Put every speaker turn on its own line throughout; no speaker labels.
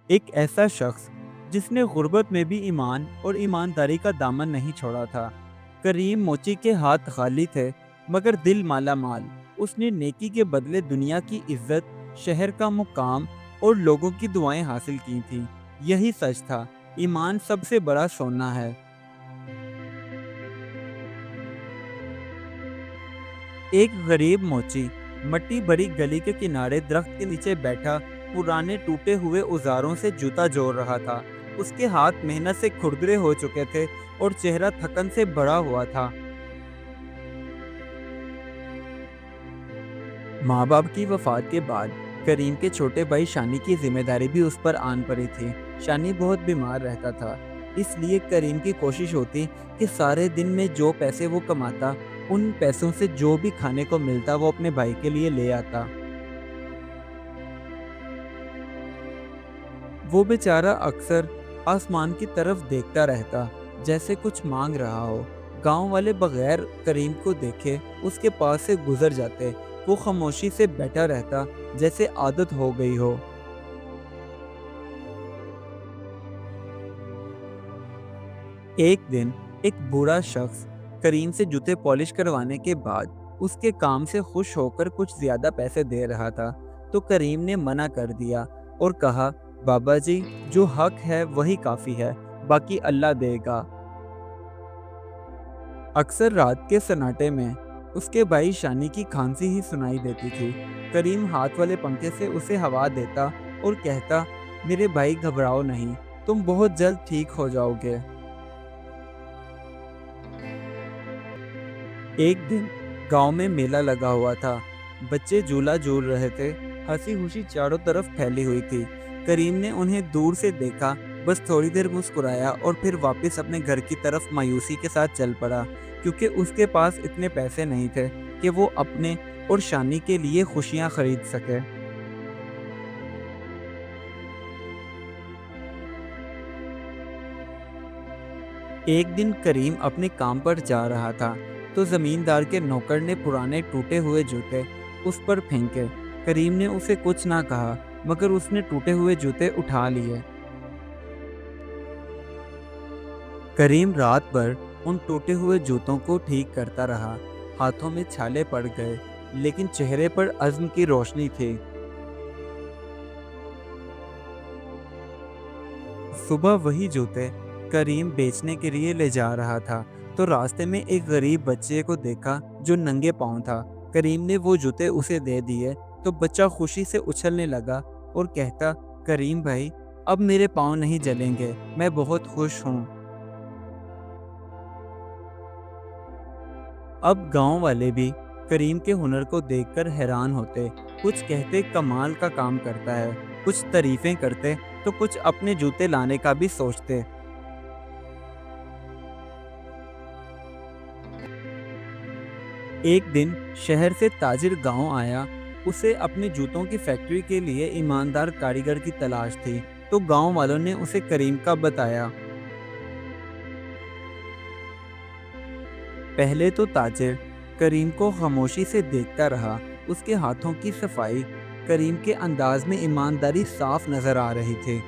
ایک ایسا شخص جس نے غربت میں بھی ایمان اور ایمانداری کا دامن نہیں چھوڑا تھا۔ کریم موچی کے ہاتھ خالی تھے مگر دل مالا مال۔ اس نے نیکی کے بدلے دنیا کی عزت، شہر کا مقام اور لوگوں کی دعائیں حاصل کی تھیں۔ یہی سچ تھا، ایمان سب سے بڑا سونا ہے۔ ایک غریب موچی مٹی بھری گلی کے کنارے درخت کے نیچے بیٹھا پرانے ٹوٹے ہوئے اوزاروں سے جوتا جوڑ رہا تھا۔ اس کے ہاتھ محنت سے کھردرے ہو چکے تھے اور چہرہ تھکن سے بھرا ہوا تھا۔ ماں باپ کی وفات کے بعد کریم کے چھوٹے بھائی شانی کی ذمہ داری بھی اس پر آن پڑی تھی۔ شانی بہت بیمار رہتا تھا، اس لیے کریم کی کوشش ہوتی کہ سارے دن میں جو پیسے وہ کماتا، ان پیسوں سے جو بھی کھانے کو ملتا وہ اپنے بھائی کے لیے لے آتا۔ وہ بیچارہ اکثر آسمان کی طرف دیکھتا رہتا جیسے کچھ مانگ رہا ہو۔ گاؤں والے بغیر کریم کو دیکھے اس کے پاس سے گزر جاتے۔ وہ خاموشی سے بیٹھا رہتا جیسے عادت ہو گئی ہو۔ ایک دن ایک بوڑھا شخص کریم سے جوتے پالش کروانے کے بعد اس کے کام سے خوش ہو کر کچھ زیادہ پیسے دے رہا تھا، تو کریم نے منع کر دیا اور کہا، بابا جی، جو حق ہے وہی کافی ہے، باقی اللہ دے گا۔ اکثر رات کے سناٹے میں اس کے بھائی شانی کی کھانسی ہی سنائی دیتی تھی۔ کریم ہاتھ والے پنکھے سے اسے ہوا دیتا اور کہتا، میرے بھائی گھبراؤ نہیں، تم بہت جلد ٹھیک ہو جاؤ گے۔ ایک دن گاؤں میں میلہ لگا ہوا تھا، بچے جھولا جھول رہے تھے، ہنسی خوشی چاروں طرف پھیلی ہوئی تھی۔ کریم نے انہیں دور سے دیکھا، بس تھوڑی دیر مسکرایا اور پھر واپس اپنے گھر کی طرف مایوسی کے ساتھ چل پڑا، کیونکہ اس کے پاس اتنے پیسے نہیں تھے کہ وہ اپنے اور شانی کے لیے خوشیاں خرید سکے۔ ایک دن کریم اپنے کام پر جا رہا تھا تو زمیندار کے نوکر نے پرانے ٹوٹے ہوئے جوتے اس پر پھینکے۔ کریم نے اسے کچھ نہ کہا مگر اس نے ٹوٹے ہوئے جوتے اٹھا لیے۔ کریم رات بھر ان ٹوٹے ہوئے جوتوں کو ٹھیک کرتا رہا۔ ہاتھوں میں چھالے پڑ گئے لیکن چہرے پر عزم کی روشنی تھی۔ صبح وہی جوتے کریم بیچنے کے لیے لے جا رہا تھا تو راستے میں ایک غریب بچے کو دیکھا جو ننگے پاؤں تھا۔ کریم نے وہ جوتے اسے دے دیے تو بچہ خوشی سے اچھلنے لگا اور کہتا، کریم بھائی، اب میرے پاؤں نہیں جلیں گے، میں بہت خوش ہوں۔ اب گاؤں والے بھی کریم کے ہنر کو دیکھ کر حیران ہوتے۔ کچھ کہتے کمال کا کام کرتا ہے، کچھ تعریفیں کرتے تو کچھ اپنے جوتے لانے کا بھی سوچتے۔ ایک دن شہر سے تاجر گاؤں آیا، اسے اپنے جوتوں کی فیکٹری کے لیے ایماندار کاریگر کی تلاش تھی، تو گاؤں والوں نے اسے کریم کا بتایا۔ پہلے تو تاجر کریم کو خاموشی سے دیکھتا رہا، اس کے ہاتھوں کی صفائی، کریم کے انداز میں ایمانداری صاف نظر آ رہی تھی۔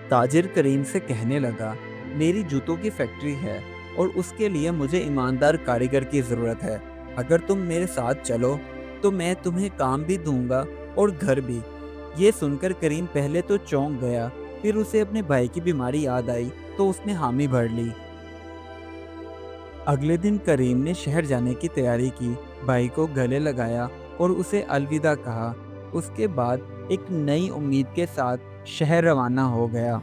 تاجر کریم سے کہنے لگا، میری جوتوں کی فیکٹری ہے اور اس کے لیے مجھے ایماندار کاریگر کی ضرورت ہے۔ اگر تم میرے ساتھ چلو تو میں تمہیں کام بھی دوں گا اور گھر بھی۔ یہ سن کر کریم پہلے تو چونک گیا، پھر اسے اپنے بھائی کی بیماری یاد آئی تو اس نے حامی بھر لی۔ اگلے دن کریم نے شہر جانے کی تیاری کی، بھائی کو گلے لگایا اور اسے الوداع کہا۔ اس کے بعد ایک نئی امید کے ساتھ شہر روانہ ہو گیا۔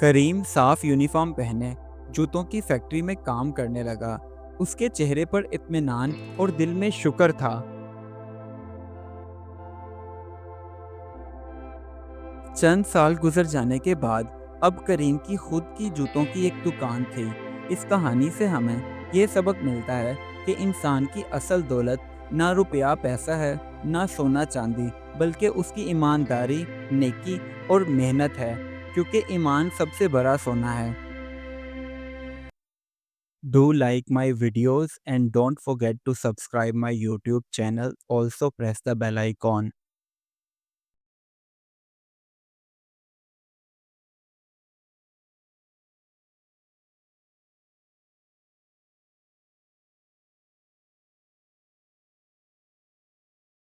کریم صاف یونیفارم پہنے جوتوں کی فیکٹری میں کام کرنے لگا۔ اس کے چہرے پر اطمینان اور دل میں شکر تھا۔ چند سال گزر جانے کے بعد اب کریم کی خود کی جوتوں کی ایک دکان تھی۔ اس کہانی سے ہمیں یہ سبق ملتا ہے کہ انسان کی اصل دولت نہ روپیہ پیسہ ہے، نہ سونا چاندی، بلکہ اس کی ایمانداری، نیکی اور محنت ہے، کیونکہ ایمان سب سے بڑا سونا ہے۔ Do like my videos and don't forget to subscribe my YouTube channel. Also press the bell icon.